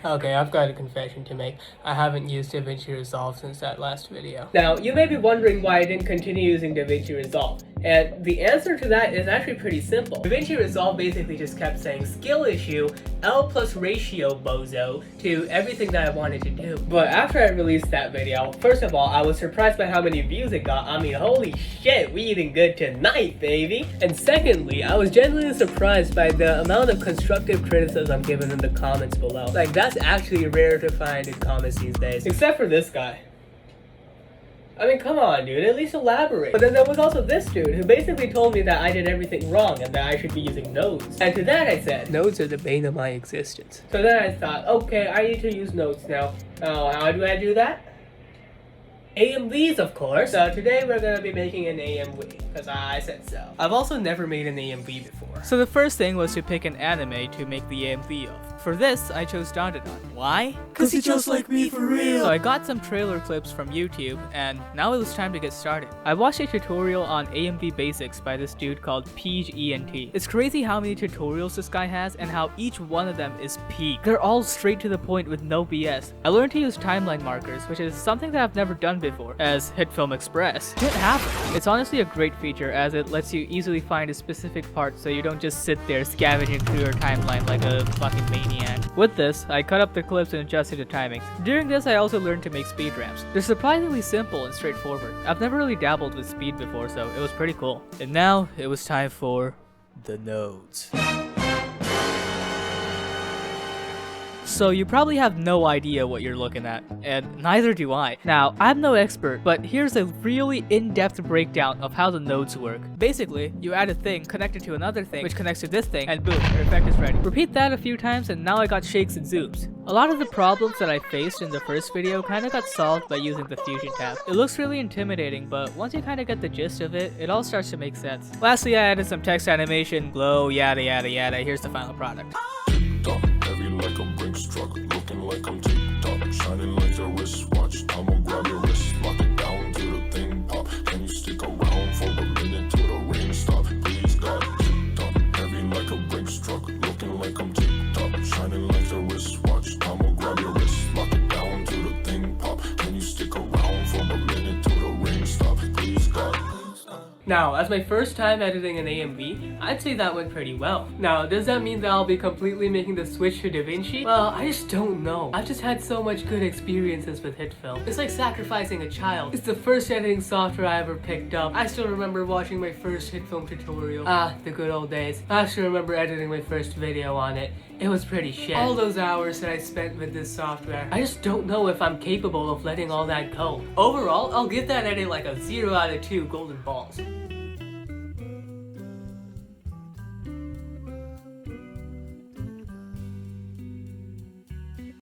Okay, I've got a confession to make. I haven't used DaVinci Resolve since that last video. Now, you may be wondering why I didn't continue using DaVinci Resolve. And the answer to that is actually pretty simple. DaVinci Resolve basically just kept saying skill issue, L plus ratio bozo, to everything that I wanted to do. But after I released that video, first of all, I was surprised by how many views it got. I mean, holy shit, we eating good tonight, baby! And secondly, I was genuinely surprised by the amount of constructive criticism given in the comments below. Like, that's actually rare to find in comments these days. Except for this guy. I mean, come on, dude, at least elaborate. But then there was also this dude who basically told me that I did everything wrong and that I should be using nodes. And to that I said, nodes are the bane of my existence. So then I thought, okay, I need to use nodes now. How do I do that? AMVs, of course. So today we're gonna be making an AMV, because I said so. I've also never made an AMV before. So the first thing was to pick an anime to make the AMV of. For this, I chose Dyeno. Why? Cause he's just like me for real! So I got some trailer clips from YouTube, and now it was time to get started. I watched a tutorial on AMV basics by this dude called PeachENT. It's crazy how many tutorials this guy has, and how each one of them is peak. They're all straight to the point with no BS. I learned to use timeline markers, which is something that I've never done before, as HitFilm Express didn't have it. It's honestly a great feature, as it lets you easily find a specific part so you don't just sit there scavenging through your timeline like a fucking maniac. With this, I cut up the clips and adjusted the timings. During this, I also learned to make speed ramps. They're surprisingly simple and straightforward. I've never really dabbled with speed before, so it was pretty cool. And now, it was time for the nodes. So you probably have no idea what you're looking at, and neither do I. Now, I'm no expert, but here's a really in-depth breakdown of how the nodes work. Basically, you add a thing connected to another thing, which connects to this thing, and boom, your effect is ready. Repeat that a few times, and now I got shakes and zooms. A lot of the problems that I faced in the first video kinda got solved by using the Fusion tab. It looks really intimidating, but once you kinda get the gist of it, it all starts to make sense. Lastly, I added some text animation, glow, yada yada yada. Here's the final product. Like a Brinks truck, looking like I'm tipped shining like a wristwatch. I'ma grab your wrist, lock it down to the thing pop. Can you stick around for a minute till the rain stop? Please God, tipped up, heavy like a Brinks truck, looking like I'm tipped shining like a wristwatch. I'ma grab your wrist, lock it down to the thing pop. Can you stick around for a minute till the rain stop? Please God. Now, as my first time editing an AMV, I'd say that went pretty well. Now, does that mean that I'll be completely making the switch to DaVinci? Well, I just don't know. I've just had so much good experiences with HitFilm. It's like sacrificing a child. It's the first editing software I ever picked up. I still remember watching my first HitFilm tutorial. Ah, the good old days. I still remember editing my first video on it. It was pretty shit. All those hours that I spent with this software, I just don't know if I'm capable of letting all that go. Overall, I'll give that edit like a 0 out of 2 golden balls.